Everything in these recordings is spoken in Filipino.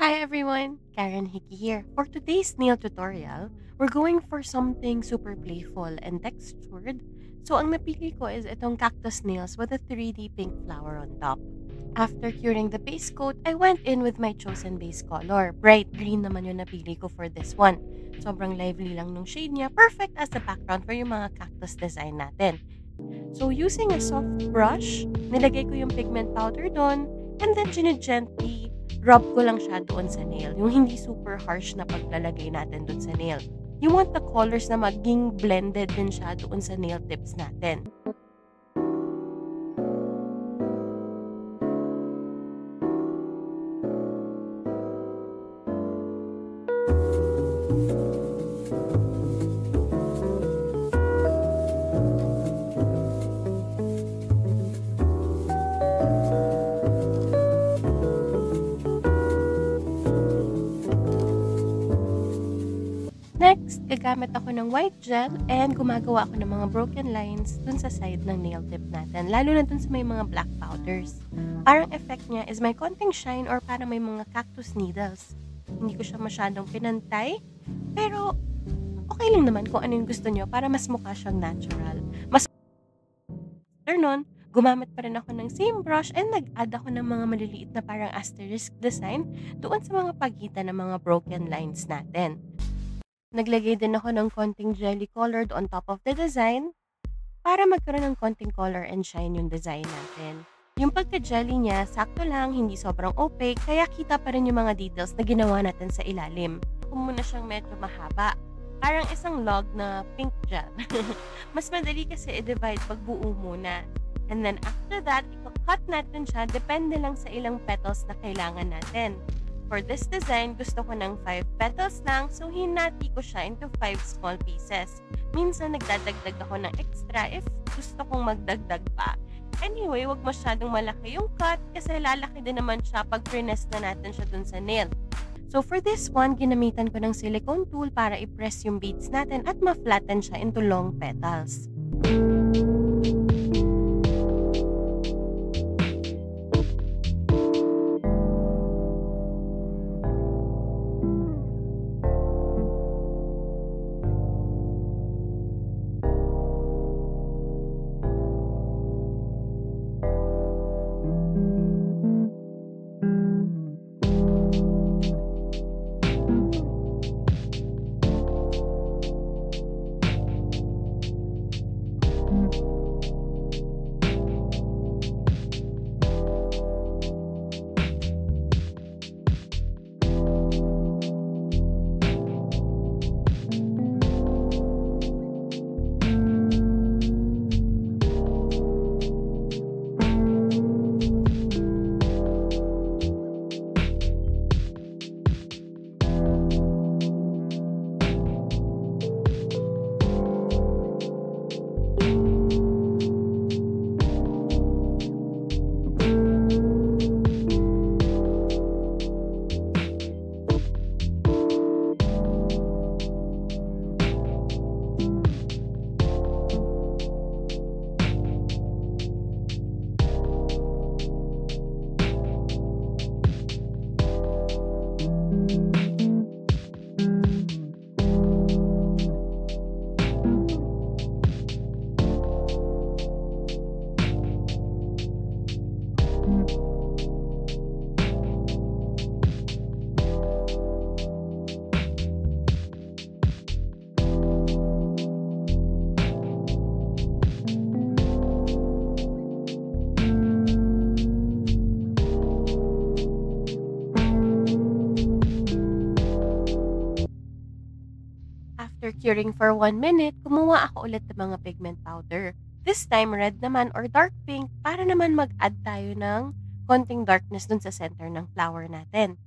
Hi everyone, Karen Hickey here. For today's nail tutorial, we're going for something super playful and textured. So ang napili ko is itong cactus nails with a 3D pink flower on top. After curing the base coat, I went in with my chosen base color. Bright green naman yung napili ko for this one. Sobrang lively lang nung shade niya, perfect as the background for yung mga cactus design natin. So using a soft brush, nilagay ko yung pigment powder doon, and then gently rub ko lang siya doon sa nail. Yung hindi super harsh na paglalagay natin doon sa nail. You want the colors na maging blended din siya doon sa nail tips natin. Next, gagamit ako ng white gel and gumagawa ako ng mga broken lines dun sa side ng nail tip natin, lalo na dun sa may mga black powders. Parang effect niya is may konting shine or parang may mga cactus needles. Hindi ko siya masyadong pinantay, pero okay lang naman kung ano yung gusto nyo para mas mukha siyang natural. Mas after nun, gumamit pa rin ako ng same brush and nag-add ako ng mga maliliit na parang asterisk design doon sa mga pagitan ng mga broken lines natin. Naglagay din ako ng konting jelly colored on top of the design para magkaroon ng konting color and shine yung design natin. Yung pagka-jelly niya, sakto lang, hindi sobrang opaque, kaya kita pa rin yung mga details na ginawa natin sa ilalim. Kung muna siyang medyo mahaba, parang isang log na pink gel. Mas madali kasi i-divide pag buo muna. And then after that, i-cut natin siya, depende lang sa ilang petals na kailangan natin. For this design, gusto ko ng 5 petals lang, so hinati ko siya into 5 small pieces. Minsan, nagdadagdag ako ng extra if gusto kong magdagdag pa. Anyway, wag masyadong malaki yung cut kasi lalaki din naman siya pag press na natin siya dun sa nail. So for this one, ginamitan ko ng silicone tool para i-press yung beads natin at ma-flatten siya into long petals. After curing for 1 minute, kumuha ako ulit ng mga pigment powder. This time, red naman or dark pink para naman mag-add tayo ng konting darkness dun sa center ng flower natin.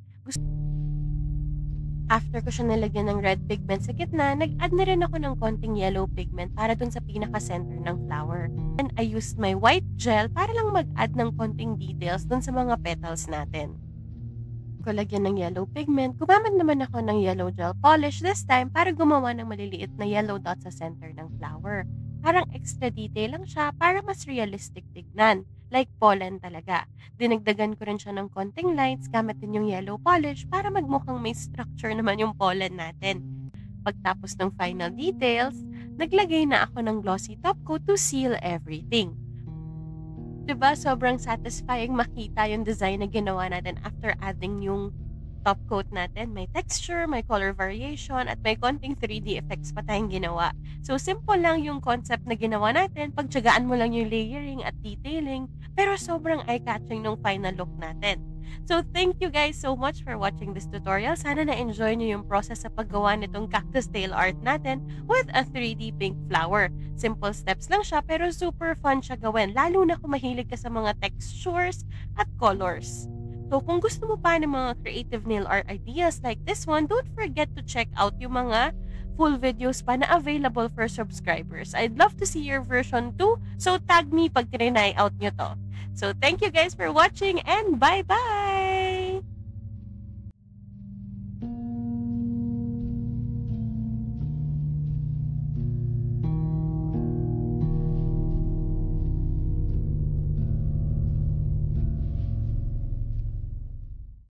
After ko siya nalagyan ng red pigment sa gitna, nag-add na rin ako ng konting yellow pigment para dun sa pinaka-center ng flower. And I used my white gel para lang mag-add ng konting details dun sa mga petals natin. Ko lagyan ng yellow pigment, gumamit naman ako ng yellow gel polish this time para gumawa ng maliliit na yellow dots sa center ng flower. Parang extra detail lang siya para mas realistic tignan. like pollen talaga. Dinagdagan ko rin siya ng konting lights gamit din yung yellow polish para magmukhang may structure naman yung pollen natin. Pagtapos ng final details, naglagay na ako ng glossy top coat to seal everything. Diba, sobrang satisfying makita yung design na ginawa natin after adding yung top coat natin. May texture, may color variation, at may konting 3D effects pa tayong ginawa. So, simple lang yung concept na ginawa natin. Pagtsagaan mo lang yung layering at detailing, pero sobrang eye-catching nung final look natin. So, thank you guys so much for watching this tutorial. Sana na-enjoy nyo yung process sa paggawa nitong cactus tail art natin with a 3D pink flower. Simple steps lang siya, pero super fun siya gawin, lalo na kung mahilig ka sa mga textures at colors. So, kung gusto mo pa ng mga creative nail art ideas like this one, don't forget to check out yung mga full videos pa na available for subscribers. I'd love to see your version too, so tag me pag trinay out nyo to. So, thank you guys for watching and bye-bye!